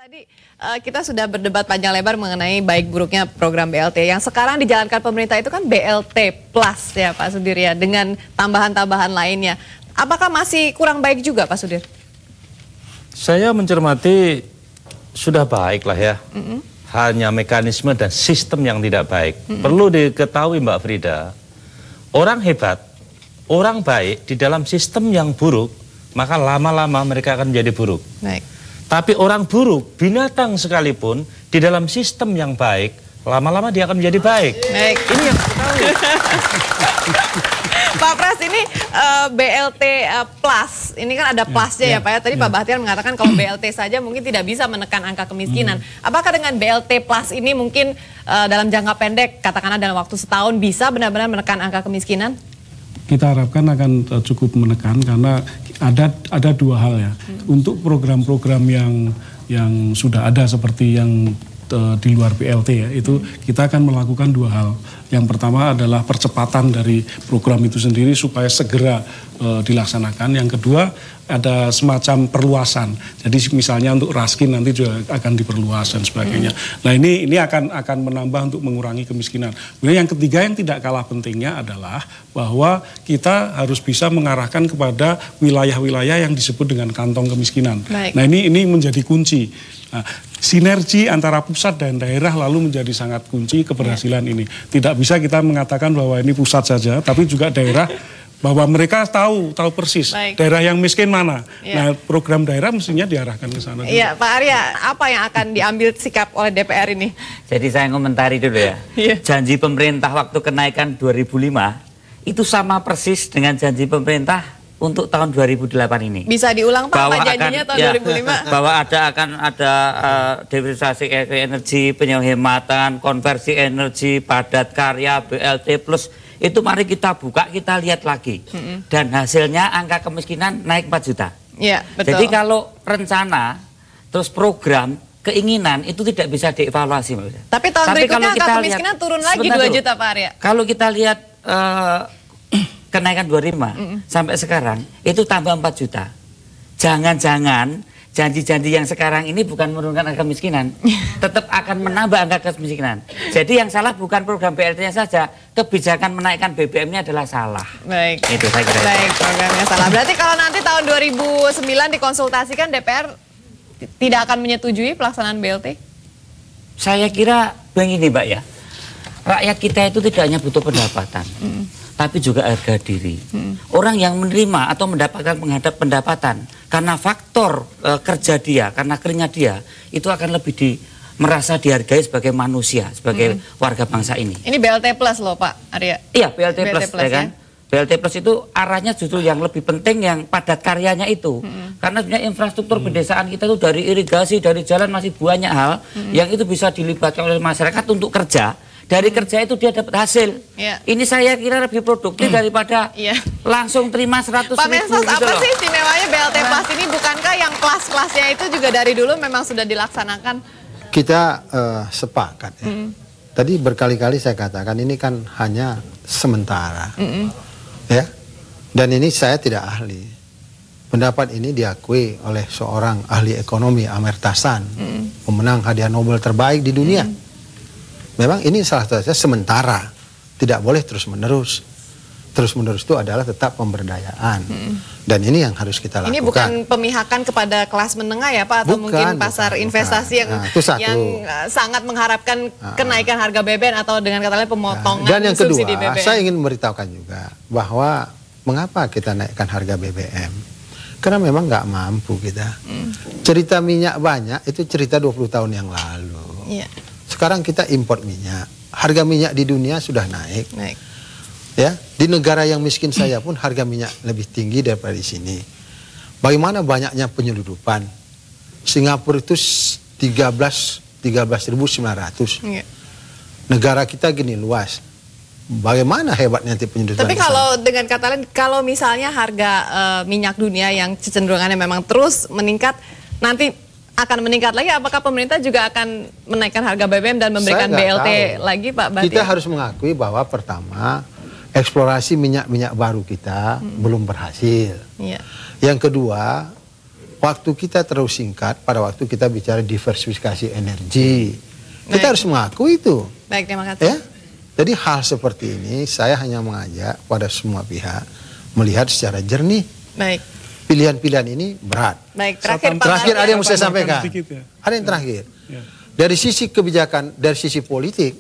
Tadi kita sudah berdebat panjang lebar mengenai baik buruknya program BLT. Yang sekarang dijalankan pemerintah itu kan BLT Plus ya Pak Sudir ya, dengan tambahan-tambahan lainnya. Apakah masih kurang baik juga Pak Sudir? Saya mencermati sudah baik lah ya. Hanya mekanisme dan sistem yang tidak baik. Perlu diketahui Mbak Frida, orang hebat, orang baik di dalam sistem yang buruk, maka lama-lama mereka akan menjadi buruk. Baik. Tapi orang buruk, binatang sekalipun, di dalam sistem yang baik, lama-lama dia akan menjadi baik. Baik. Ini yang kita tahu. Pak Pras, ini BLT Plus, ini kan ada plusnya ya Pak ya. Tadi Pak Bahtiar mengatakan kalau BLT saja mungkin tidak bisa menekan angka kemiskinan. Apakah dengan BLT Plus ini mungkin dalam jangka pendek, katakanlah dalam waktu setahun, bisa benar-benar menekan angka kemiskinan? Kita harapkan akan cukup menekan karena ada dua hal ya. Untuk program-program yang sudah ada seperti yang di luar BLT ya, itu kita akan melakukan dua hal. Yang pertama adalah percepatan dari program itu sendiri supaya segera dilaksanakan. Yang kedua ada semacam perluasan. Jadi misalnya untuk raskin nanti juga akan diperluas dan sebagainya. Nah ini akan menambah untuk mengurangi kemiskinan. Kemudian yang ketiga yang tidak kalah pentingnya adalah bahwa kita harus bisa mengarahkan kepada wilayah-wilayah yang disebut dengan kantong kemiskinan. Baik. Nah ini menjadi kunci. Nah, sinergi antara pusat dan daerah lalu menjadi sangat kunci keberhasilan ini. Tidak bisa kita mengatakan bahwa ini pusat saja, tapi juga daerah bahwa mereka tahu persis daerah yang miskin mana. Nah, program daerah mestinya diarahkan ke sana. Iya, Pak Arya, apa yang akan diambil sikap oleh DPR ini? Jadi saya komentari dulu ya. Janji pemerintah waktu kenaikan 2005 itu sama persis dengan janji pemerintah untuk tahun 2008 ini. Bisa diulang Pak, bahwa janjinya tahun 2005? Bahwa akan ada diversifikasi energi, penghematan, konversi energi, padat karya, BLT Plus. Itu mari kita buka, kita lihat lagi. Dan hasilnya angka kemiskinan naik 4 juta. Iya, betul. Jadi kalau rencana, terus program, keinginan itu tidak bisa dievaluasi. Tapi tahun berikutnya angka kemiskinan turun lagi 2 juta Pak Arya. Kalau kita lihat kenaikan 25 sampai sekarang itu tambah 4 juta. Jangan-jangan janji-janji yang sekarang ini bukan menurunkan angka kemiskinan, tetap akan menambah angka kemiskinan. Jadi yang salah bukan program BLT-nya saja, kebijakan menaikkan BBM-nya adalah salah. Baik. Itu saya kira. Baik, programnya salah. Berarti kalau nanti tahun 2009 dikonsultasikan, DPR tidak akan menyetujui pelaksanaan BLT? Saya kira begini Mbak ya, rakyat kita itu tidak hanya butuh pendapatan, tapi juga harga diri. Orang yang menerima atau mendapatkan pendapatan karena faktor kerja dia, karena kerja dia, itu akan lebih merasa dihargai sebagai manusia, sebagai warga bangsa ini. Ini BLT Plus loh Pak Arya. Iya, BLT Plus ya kan. BLT Plus itu arahnya justru yang lebih penting yang padat karyanya itu. Karena sebenarnya infrastruktur pedesaan kita itu dari irigasi, dari jalan masih banyak hal yang itu bisa dilibatkan oleh masyarakat untuk kerja. Dari kerja itu dia dapat hasil. Ini saya kira lebih produktif daripada langsung terima 100 ribu. Pak Mensos, gitu apa sih istimewanya BLT Plus ini? Bukankah yang kelas-kelasnya itu juga dari dulu memang sudah dilaksanakan? Kita sepakat ya. Tadi berkali-kali saya katakan ini kan hanya sementara. Ya. Dan ini saya tidak ahli. Pendapat ini diakui oleh seorang ahli ekonomi, Amartya Sen, pemenang hadiah Nobel terbaik di dunia. Memang ini salah satunya sementara, tidak boleh terus-menerus. Terus-menerus itu adalah tetap pemberdayaan. Dan ini yang harus kita lakukan. Ini bukan pemihakan kepada kelas menengah ya Pak? Atau mungkin pasar investasi yang sangat mengharapkan kenaikan harga BBM atau dengan kata lain pemotongan dan yang kedua, subsidi BBM. saya ingin memberitahukan juga bahwa mengapa kita naikkan harga BBM. Karena memang nggak mampu kita. Cerita minyak banyak, itu cerita 20 tahun yang lalu. Sekarang kita import minyak, harga minyak di dunia sudah naik. Ya, di negara yang miskin saya pun harga minyak lebih tinggi daripada di sini. Bagaimana banyaknya penyeludupan? Singapura itu 13.900. Negara kita gini luas. Bagaimana hebatnya penyeludupan? Tapi kalau dengan kata lain, kalau misalnya harga minyak dunia yang kecenderungannya memang terus meningkat, nanti akan meningkat lagi, apakah pemerintah juga akan menaikkan harga BBM dan memberikan BLT lagi Pak Bahtiar? Kita harus mengakui bahwa pertama, eksplorasi minyak-minyak baru kita belum berhasil. Yang kedua, waktu kita terlalu singkat pada waktu kita bicara diversifikasi energi. Kita harus mengakui itu. Baik, terima kasih. Ya, jadi hal seperti ini saya hanya mengajak pada semua pihak melihat secara jernih. Baik. Pilihan-pilihan ini berat. Baik, terakhir Pak Terakhir ada yang mau saya Tambahkan sampaikan. sedikit ya. Ada yang terakhir. Ya. Dari sisi kebijakan, dari sisi politik,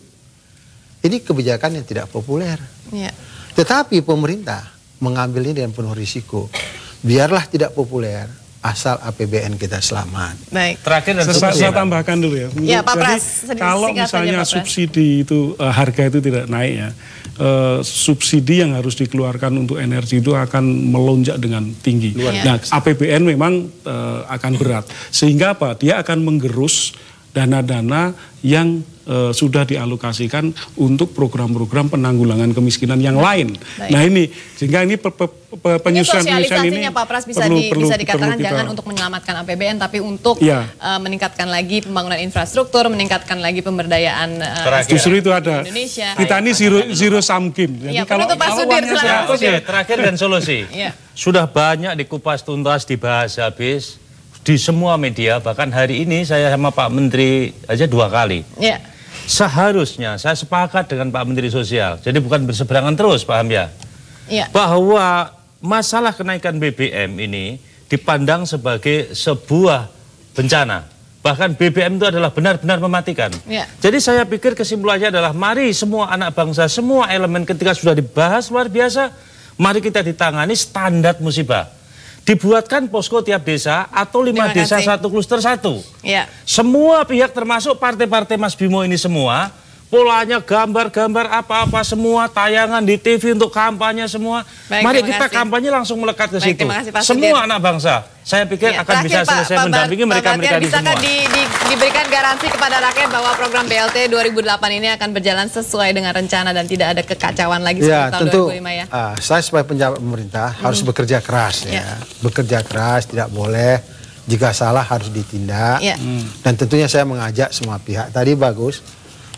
ini kebijakan yang tidak populer. Ya. Tetapi pemerintah mengambil ini dengan penuh risiko. Biarlah tidak populer, asal APBN kita selamat. Baik. Terakhir dan Saya tambahkan dulu ya. Ya, Pak Jadi Pras, kalau singkat saja, misalnya Pak Pras. subsidi itu harga itu tidak naik ya, subsidi yang harus dikeluarkan untuk energi itu akan melonjak dengan tinggi. Nah, APBN memang akan berat. Sehingga apa? Dia akan menggerus dana-dana yang sudah dialokasikan untuk program-program penanggulangan kemiskinan yang lain. Baik. Nah ini, sehingga ini penyusunan ini sosialisasinya Pak Pras bisa bisa dikatakan kita- jangan untuk menyelamatkan APBN tapi untuk Ya. meningkatkan lagi pembangunan infrastruktur, meningkatkan lagi pemberdayaan Terakhir. Justru itu ada. Indonesia. Kita ini zero sum game. Iya, penutup Pak Sudir, uangnya silakan. seratus, Oke, terakhir dan solusi. Iya. Sudah banyak dikupas tuntas, dibahas habis di semua media. Bahkan hari ini saya sama Pak Menteri aja 2 kali. Ya. Seharusnya saya sepakat dengan Pak Menteri Sosial. Jadi bukan berseberangan terus, paham ya? Iya. Bahwa masalah kenaikan BBM ini dipandang sebagai sebuah bencana. Bahkan BBM itu adalah benar-benar mematikan. Ya. Jadi saya pikir kesimpulannya adalah mari semua anak bangsa, semua elemen ketika sudah dibahas luar biasa, mari kita ditangani standar musibah. Dibuatkan posko tiap desa atau 5 Terima desa kasih. 1 kluster 1. Ya. Semua pihak termasuk partai-partai Mas Bimo ini semua, polanya gambar-gambar apa-apa semua, tayangan di TV untuk kampanye semua. Baik, Mari terima kita kasih. kampanye langsung melekat ke Baik, situ. terima kasih, Pak Semua Sudir. anak bangsa, saya pikir Ya, akan bisa terakhir, selesai mendampingi mereka-mereka ini bisakah semua. diberikan garansi kepada rakyat bahwa program BLT 2008 ini akan berjalan sesuai dengan rencana dan tidak ada kekacauan lagi Ya, seperti tahun tentu 2005 ya? saya sebagai pejabat pemerintah harus bekerja keras ya. Bekerja keras, tidak boleh. Jika salah harus ditindak. Ya. Dan tentunya saya mengajak semua pihak. Tadi bagus.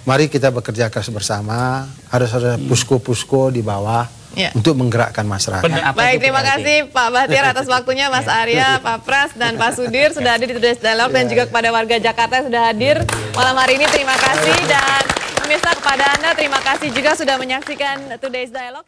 Mari kita bekerja keras bersama. Harus ada pusko-pusko di bawah Ya. untuk menggerakkan masyarakat. Apa Baik, itu terima BLT? kasih Pak Bahtiar atas waktunya, Mas Arya, Pak Pras, dan Pak Sudir sudah hadir di Today's Dialogue dan juga kepada warga Jakarta yang sudah hadir malam hari ini. Terima kasih dan pemirsa kepada Anda terima kasih juga sudah menyaksikan Today's Dialogue.